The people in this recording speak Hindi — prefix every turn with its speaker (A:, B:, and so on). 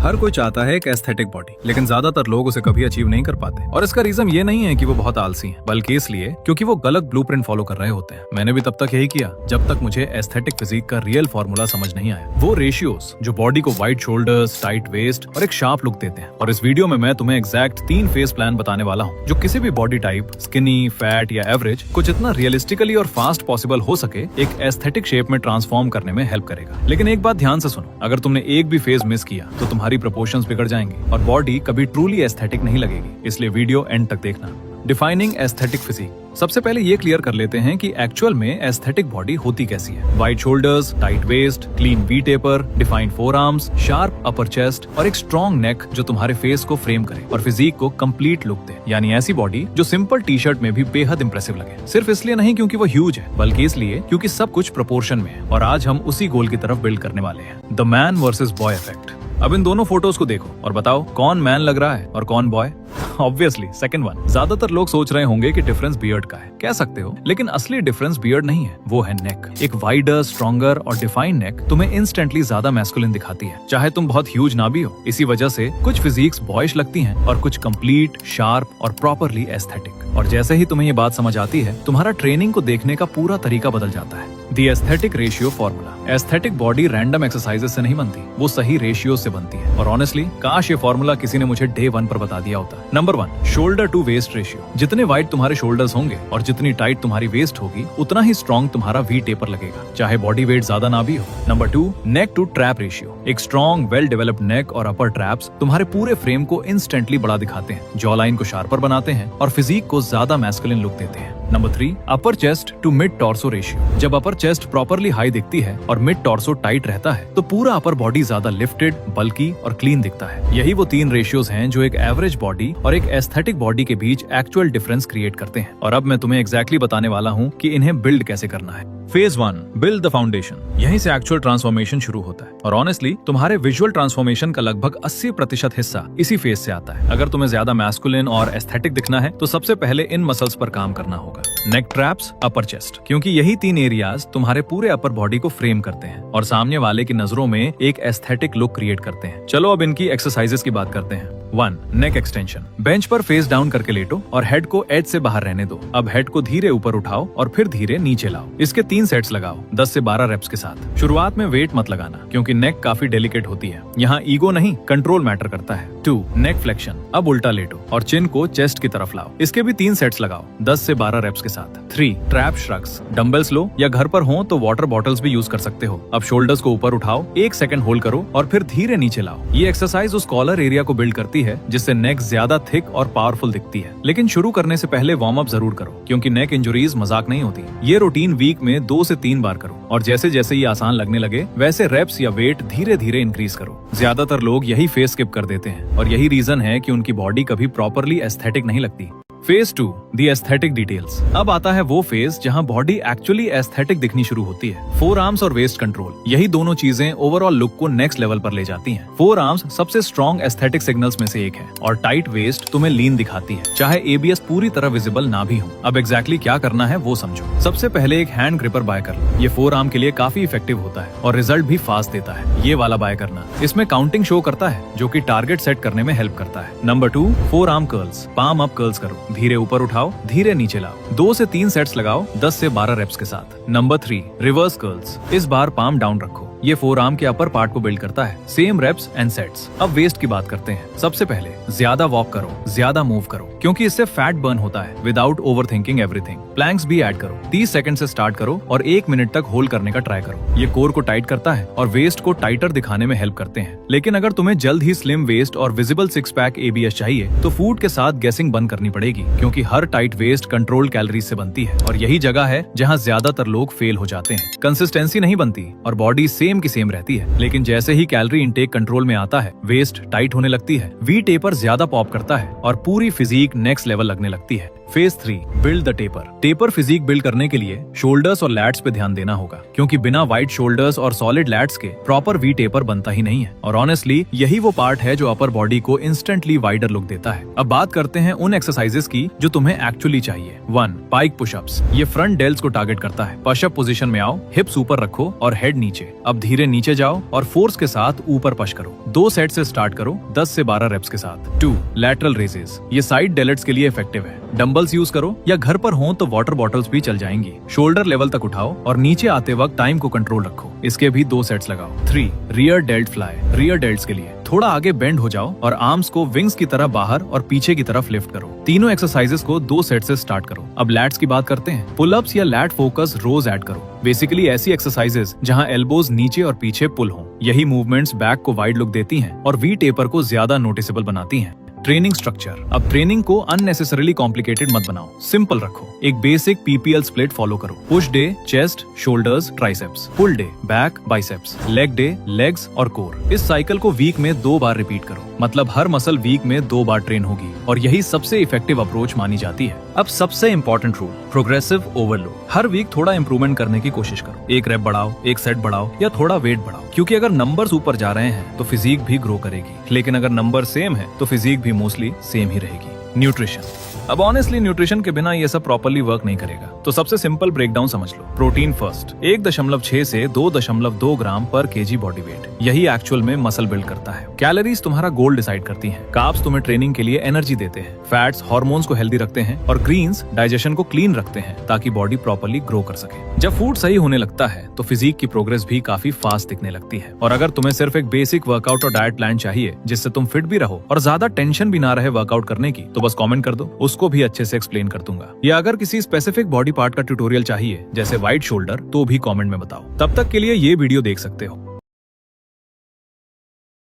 A: हर कोई चाहता है एक एस्थेटिक बॉडी, लेकिन ज्यादातर लोग उसे कभी अचीव नहीं कर पाते। और इसका रीजन ये नहीं है कि वो बहुत आलसी हैं, बल्कि इसलिए क्योंकि वो गलत ब्लूप्रिंट फॉलो कर रहे होते हैं। मैंने भी तब तक यही किया जब तक मुझे एस्थेटिक फिजिक का रियल फॉर्मूला समझ नहीं आया। वो रेशियोज जो बॉडी को वाइड शोल्डर्स, टाइट वेस्ट और एक शार्प लुक देते हैं। और इस वीडियो में मैं तुम्हें एग्जैक्ट 3 फेस प्लान बताने वाला हूँ जो किसी भी बॉडी टाइप, स्किनी, फैट या एवरेज को जितना रियलिस्टिकली और फास्ट पॉसिबल हो सके एक एस्थेटिक शेप में ट्रांसफॉर्म करने में हेल्प करेगा। लेकिन एक बात ध्यान से सुनो, अगर तुमने एक भी फेज मिस किया तो तुम्हारी प्रोपोर्शंस बिगड़ जाएंगी और बॉडी कभी ट्रूली एस्थेटिक नहीं लगेगी। इसलिए वीडियो एंड तक देखना। Defining aesthetic physique. सबसे पहले ये क्लियर कर लेते हैं कि एक्चुअल में एस्थेटिक बॉडी होती कैसी है। Wide shoulders, tight waist, clean V taper, defined forearms, sharp upper chest और एक स्ट्रॉन्ग नेक जो तुम्हारे फेस को फ्रेम करे और फिजिक को कंप्लीट लुक दे। यानी ऐसी बॉडी जो सिंपल टी शर्ट में भी बेहद इंप्रेसिव लगे। सिर्फ इसलिए नहीं क्योंकि वो ह्यूज है, बल्कि इसलिए क्योंकि सब कुछ प्रोपोर्शन में है। और आज हम उसी गोल की तरफ बिल्ड करने वाले हैं, the man versus boy effect. अब इन दोनों फोटोज को देखो और बताओ कौन मैन लग रहा है और कौन बॉय। Obviously second one. ज्यादातर लोग सोच रहे होंगे कि डिफरेंस बियर्ड का है, कह सकते हो, लेकिन असली डिफरेंस बियर्ड नहीं है, वो है नेक। एक वाइडर, स्ट्रॉन्गर और डिफाइंड नेक तुम्हें इंस्टेंटली ज्यादा मैस्कुलिन दिखाती है, चाहे तुम बहुत ह्यूज ना भी हो। इसी वजह से कुछ फिजिक्स बॉयश लगती हैं और कुछ कंप्लीट, शार्प और प्रॉपरली एस्थेटिक। और जैसे ही तुम्हें ये बात समझ आती है, तुम्हारा ट्रेनिंग को देखने का पूरा तरीका बदल जाता है। The aesthetic ratio formula. Aesthetic body random exercises से नहीं बनती, वो सही रेशियो से बनती है। और ऑनेस्टली काश ये फॉर्मूला किसी ने मुझे डे 1 पर बता दिया होता। Number 1, shoulder to waist ratio. जितने वाइड तुम्हारे शोल्डर्स होंगे और जितनी टाइट तुम्हारी वेस्ट होगी, उतना ही स्ट्रॉन्ग तुम्हारा वी टेपर लगेगा, चाहे बॉडी वेट ज्यादा ना भी हो। Number 2, neck to trap ratio. एक स्ट्रॉन्ग, वेल डेवलप्ड नेक और अपर ट्रैप्स तुम्हारे पूरे फ्रेम को इंस्टेंटली बड़ा दिखाते हैं, जॉ लाइन को शार्पर बनाते हैं और फिजिक को ज्यादा मैस्कुलिन लुक देते हैं। Number 3, upper chest to mid torso ratio. जब अपर चेस्ट प्रॉपरली हाई दिखती है और मिड टॉर्सो टाइट रहता है, तो पूरा अपर बॉडी ज्यादा लिफ्टेड, बल्की और क्लीन दिखता है। यही वो 3 रेशियोज हैं जो एक एवरेज बॉडी और एक एस्थेटिक बॉडी के बीच एक्चुअल डिफरेंस क्रिएट करते हैं। और अब मैं तुम्हें एग्जैक्टली बताने वाला हूँ कि इन्हें बिल्ड कैसे करना है। Phase 1, build the foundation. यहीं से एक्चुअल ट्रांसफॉर्मेशन शुरू होता है। और ऑनेस्टली तुम्हारे विजुअल ट्रांसफॉर्मेशन का लगभग 80% हिस्सा इसी फेज से आता है। अगर तुम्हें ज्यादा मैस्कुलिन और एस्थेटिक दिखना है तो सबसे पहले इन मसल्स पर काम करना होगा। नेक, ट्रैप्स, अपर चेस्ट, क्योंकि यही 3 एरियाज तुम्हारे पूरे अपर बॉडी को फ्रेम करते हैं और सामने वाले की नजरों में एक एस्थेटिक लुक क्रिएट करते हैं। चलो अब इनकी एक्सरसाइजेस की बात करते हैं। 1, नेक एक्सटेंशन। बेंच पर फेस डाउन करके लेटो और हेड को एज से बाहर रहने दो। अब हेड को धीरे ऊपर उठाओ और फिर धीरे नीचे लाओ। इसके 3 सेट्स लगाओ 10 से 12 रेप्स के साथ। शुरुआत में वेट मत लगाना क्योंकि नेक काफी डेलिकेट होती है। यहाँ ईगो नहीं, कंट्रोल मैटर करता है। 2, नेक फ्लेक्शन। अब उल्टा लेटो और चिन को चेस्ट की तरफ लाओ। इसके भी 3 सेट्स लगाओ 10 से 12 रेप्स के साथ। 3, ट्रैप श्रग्स। डंबल्स लो या घर पर हो तो वाटर बॉटल्स भी यूज कर सकते हो। अब शोल्डर्स को ऊपर उठाओ, 1 सेकंड होल्ड करो और फिर धीरे नीचे लाओ। ये एक्सरसाइज उस कॉलर एरिया को बिल्ड करती है जिससे नेक ज्यादा थिक और पावरफुल दिखती है। लेकिन शुरू करने से पहले वार्म अप जरूर करो क्योंकि नेक इंजरीज मजाक नहीं होती। ये रूटीन वीक में 2 से 3 बार करो और जैसे जैसे ये आसान लगने लगे वैसे रेप्स या वेट धीरे धीरे इंक्रीज करो। ज्यादातर लोग यही फेज स्किप कर देते हैं और यही रीजन है कि उनकी बॉडी कभी प्रॉपरली एस्थेटिक नहीं लगती। Phase 2, the aesthetic details. अब आता है वो फेज जहां बॉडी एक्चुअली एस्थेटिक दिखनी शुरू होती है। फोर आर्म्स और वेस्ट कंट्रोल, यही दोनों चीजें ओवरऑल लुक को नेक्स्ट लेवल पर ले जाती हैं। फोर आर्म्स सबसे स्ट्रॉन्ग एस्थेटिक सिग्नल्स में से एक है और टाइट वेस्ट तुम्हें लीन दिखाती है, चाहे एबीएस पूरी तरह विजिबल ना भी हो। अब एग्जैक्टली क्या करना है वो समझो। सबसे पहले एक हैंड ग्रिपर बाय कर लो। ये फोर आर्म के लिए काफी इफेक्टिव होता है और रिजल्ट भी फास्ट देता है। ये वाला बाय करना, इसमें काउंटिंग शो करता है जो कि टारगेट सेट करने में हेल्प करता है। Number 2, four arm curls. Palm up curls करो, धीरे ऊपर उठाओ, धीरे नीचे लाओ। 2 से 3 सेट्स लगाओ 10 से 12 रेप्स के साथ। Number 3, reverse curls. इस बार पाम डाउन रखो। ये फोर आर्म के अपर पार्ट को बिल्ड करता है। Same reps and sets. अब वेस्ट की बात करते हैं। सबसे पहले ज्यादा वॉक करो, ज्यादा मूव करो क्योंकि इससे फैट बर्न होता है विदाउट ओवरथिंकिंग एवरीथिंग। प्लैंक्स भी ऐड करो। 30 सेकंड से स्टार्ट करो और 1 मिनट तक होल्ड करने का ट्राई करो। ये कोर को टाइट करता है और वेस्ट को टाइटर दिखाने में हेल्प करते हैं। लेकिन अगर तुम्हें जल्द ही स्लिम वेस्ट और विजिबल 6 पैक एबीएस चाहिए तो फूड के साथ गेसिंग बंद करनी पड़ेगी क्योंकि हर टाइट वेस्ट कंट्रोल कैलोरीज से बनती है और यही जगह है जहाँ ज्यादातर लोग फेल हो जाते हैं। कंसिस्टेंसी नहीं बनती और बॉडी सेम की सेम रहती है। लेकिन जैसे ही कैलोरी इंटेक कंट्रोल में आता है, वेस्ट टाइट होने लगती है, वी टेपर ज्यादा पॉप करता है और पूरी फिजिक नेक्स्ट लेवल लगने लगती है। Phase 3 build the taper. Taper physique build करने के लिए शोल्डर्स और लैट्स पे ध्यान देना होगा, क्योंकि बिना वाइड शोल्डर्स और सॉलिड लैट्स के प्रॉपर वी टेपर बनता ही नहीं है। और ऑनेस्टली यही वो पार्ट है जो अपर बॉडी को इंस्टेंटली वाइडर लुक देता है। अब बात करते हैं उन एक्सरसाइजेस की जो तुम्हें एक्चुअली चाहिए। 1 पाइक पुशअप्स। ये फ्रंट डेल्स को टारगेट करता है। पुशअप पोजीशन में आओ, हिप्स ऊपर रखो और हेड नीचे। अब धीरे नीचे जाओ और फोर्स के साथ ऊपर पुश करो। 2 सेट से स्टार्ट करो 10 से 12 रेप्स के साथ। 2 लैटरल रेजेस। ये साइड डेलेट्स के लिए इफेक्टिव है। डंबल्स यूज करो या घर पर हो तो वाटर बॉटल्स भी चल जाएंगी। शोल्डर लेवल तक उठाओ और नीचे आते वक्त टाइम को कंट्रोल रखो। इसके भी 2 सेट्स लगाओ। 3 rear dealt fly. Rear delts के लिए थोड़ा आगे बेंड हो जाओ और आर्म्स को विंग्स की तरह बाहर और पीछे की तरफ लिफ्ट करो। तीनों एक्सरसाइजेस को 2 सेट से स्टार्ट करो। अब लैट्स की बात करते हैं। पुल अप्स या लैट फोकस रोज ऐड करो। बेसिकली ऐसी एक्सरसाइजेस जहां एल्बोज नीचे और पीछे पुल हो। यही मूवमेंट्स बैक को वाइड लुक देती हैं और वी टेपर को ज्यादा नोटिसेबल बनाती हैं। Training structure. अब ट्रेनिंग को अननेसेसरीली कॉम्प्लिकेटेड मत बनाओ, सिंपल रखो। एक बेसिक पीपीएल स्प्लिट फॉलो करो। Push day chest, shoulders, triceps. Pull day back, biceps. Leg day legs और कोर। इस साइकिल को वीक में 2 बार रिपीट करो, मतलब हर मसल वीक में 2 बार ट्रेन होगी और यही सबसे इफेक्टिव अप्रोच मानी जाती है। अब सबसे इंपॉर्टेंट रूल, प्रोग्रेसिव ओवरलोड। हर वीक थोड़ा इंप्रूवमेंट करने की कोशिश करो। 1 रेप बढ़ाओ, 1 सेट बढ़ाओ या थोड़ा वेट बढ़ाओ, क्योंकि अगर नंबर्स ऊपर जा रहे हैं तो फिजिक भी ग्रो करेगी, लेकिन अगर नंबर सेम है तो फिजिक भी मोस्टली सेम ही रहेगी। न्यूट्रिशन। अब ऑनेस्टली न्यूट्रिशन के बिना ये सब प्रॉपर्ली वर्क नहीं करेगा, तो सबसे सिंपल ब्रेकडाउन समझ लो। Protein first. 1.6 से 2.2 ग्राम पर केजी बॉडी वेट, यही एक्चुअल में मसल बिल्ड करता है। कैलोरीज तुम्हारा गोल डिसाइड करती हैं। कार्ब्स तुम्हें ट्रेनिंग के लिए एनर्जी देते हैं। फैट्स हार्मोन्स को हेल्दी रखते हैं और ग्रीन्स डाइजेशन को क्लीन रखते हैं ताकि बॉडी प्रॉपर्ली ग्रो कर सके। जब फूड सही होने लगता है तो फिजिक की प्रोग्रेस भी काफी फास्ट दिखने लगती है। और अगर तुम्हें सिर्फ एक बेसिक वर्कआउट और डाइट प्लान चाहिए जिससे तुम फिट भी रहो और ज्यादा टेंशन भी ना रहे वर्कआउट करने की, तो बस कमेंट कर दो, उसको भी अच्छे से एक्सप्लेन कर दूंगा। या अगर किसी स्पेसिफिक बॉडी पार्ट का ट्यूटोरियल चाहिए जैसे वाइड शोल्डर, तो भी कमेंट में बताओ। तब तक के लिए ये वीडियो देख सकते हो।